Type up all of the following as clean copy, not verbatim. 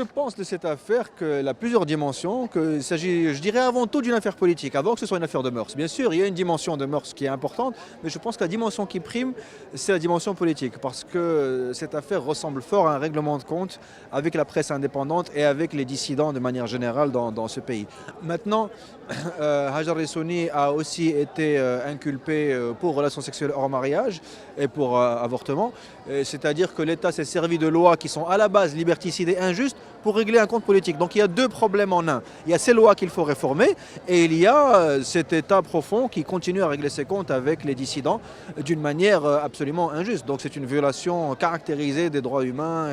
pense de cette affaire qu'elle a plusieurs dimensions, qu'il s'agit, je dirais avant tout d'une affaire politique, avant que ce soit une affaire de mœurs. Bien sûr, il y a une dimension de mœurs qui est importante, mais je pense que la dimension qui prime, c'est la dimension politique, parce que cette affaire ressemble fort à un règlement de compte avec la presse indépendante et avec les dissidents de manière générale dans ce pays. Maintenant, Hajar Ressouni a aussi été inculpé pour relations sexuelles hors mariage et pour avortement, c'est-à-dire que l'État s'est servi de lois qui sont à la base liberticides et injustes pour régler un compte politique. Donc il y a deux problèmes en un. Il y a ces lois qu'il faut réformer et il y a cet État profond qui continue à régler ses comptes avec les dissidents d'une manière absolument injuste. Donc c'est une violation caractérisée des droits humains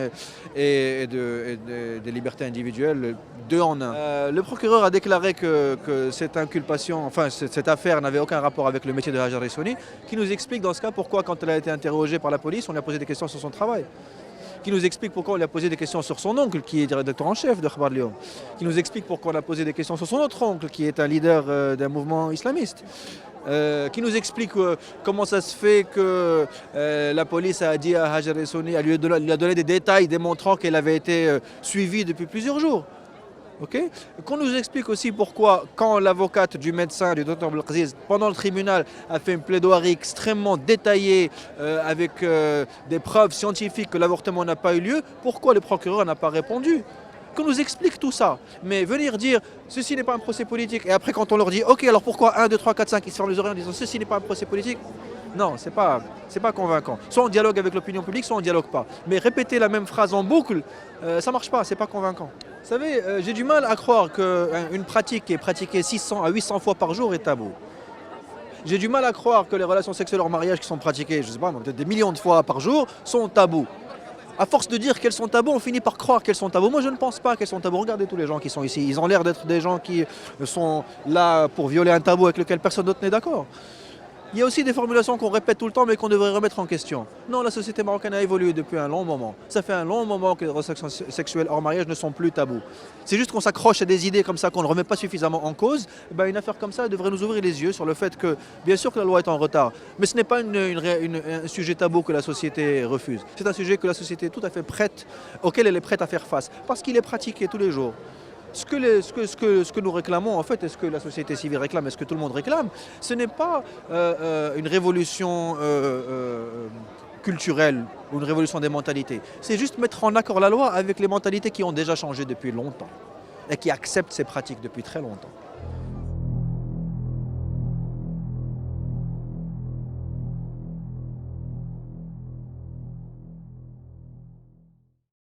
et des libertés individuelles, deux en un. Le procureur a déclaré que cette inculpation, enfin cette affaire n'avait aucun rapport avec le métier de Hajar Ressouni, qui nous explique dans ce cas pourquoi quand elle a été interrogée par la police, on lui a posé des questions sur son travail. Qui nous explique pourquoi on lui a posé des questions sur son oncle, qui est rédacteur en chef de Khbar Lyon, qui nous explique pourquoi on a posé des questions sur son autre oncle, qui est un leader d'un mouvement islamiste, qui nous explique comment ça se fait que la police a dit à Hajar Ressouni, elle lui a donné des détails démontrant qu'elle avait été suivie depuis plusieurs jours. Okay. Qu'on nous explique aussi pourquoi, quand l'avocate du médecin, du docteur Belkaziz, pendant le tribunal, a fait une plaidoirie extrêmement détaillée avec des preuves scientifiques que l'avortement n'a pas eu lieu, pourquoi le procureur n'a pas répondu? Qu'on nous explique tout ça. Mais venir dire ceci n'est pas un procès politique, et après quand on leur dit ok, alors pourquoi 1, 2, 3, 4, 5, ils se ferment les oreilles en disant ceci n'est pas un procès politique? Non, c'est pas convaincant. Soit on dialogue avec l'opinion publique, soit on ne dialogue pas. Mais répéter la même phrase en boucle, ça marche pas, c'est pas convaincant. Vous savez, j'ai du mal à croire qu'une pratique qui est pratiquée 600 à 800 fois par jour est tabou. J'ai du mal à croire que les relations sexuelles hors mariage qui sont pratiquées, je sais pas, peut-être des millions de fois par jour, sont tabous. À force de dire qu'elles sont tabous, on finit par croire qu'elles sont tabous. Moi, je ne pense pas qu'elles sont tabous. Regardez tous les gens qui sont ici. Ils ont l'air d'être des gens qui sont là pour violer un tabou avec lequel personne d'autre n'est d'accord. Il y a aussi des formulations qu'on répète tout le temps mais qu'on devrait remettre en question. Non, la société marocaine a évolué depuis un long moment. Ça fait un long moment que les relations sexuelles hors mariage ne sont plus tabous. C'est juste qu'on s'accroche à des idées comme ça, qu'on ne remet pas suffisamment en cause. Une affaire comme ça devrait nous ouvrir les yeux sur le fait que, bien sûr que la loi est en retard, mais ce n'est pas un sujet tabou que la société refuse. C'est un sujet que la société est tout à fait prête, auquel elle est prête à faire face, parce qu'il est pratiqué tous les jours. Ce que nous réclamons, en fait, et ce que la société civile réclame, et ce que tout le monde réclame, ce n'est pas une révolution culturelle ou une révolution des mentalités. C'est juste mettre en accord la loi avec les mentalités qui ont déjà changé depuis longtemps et qui acceptent ces pratiques depuis très longtemps.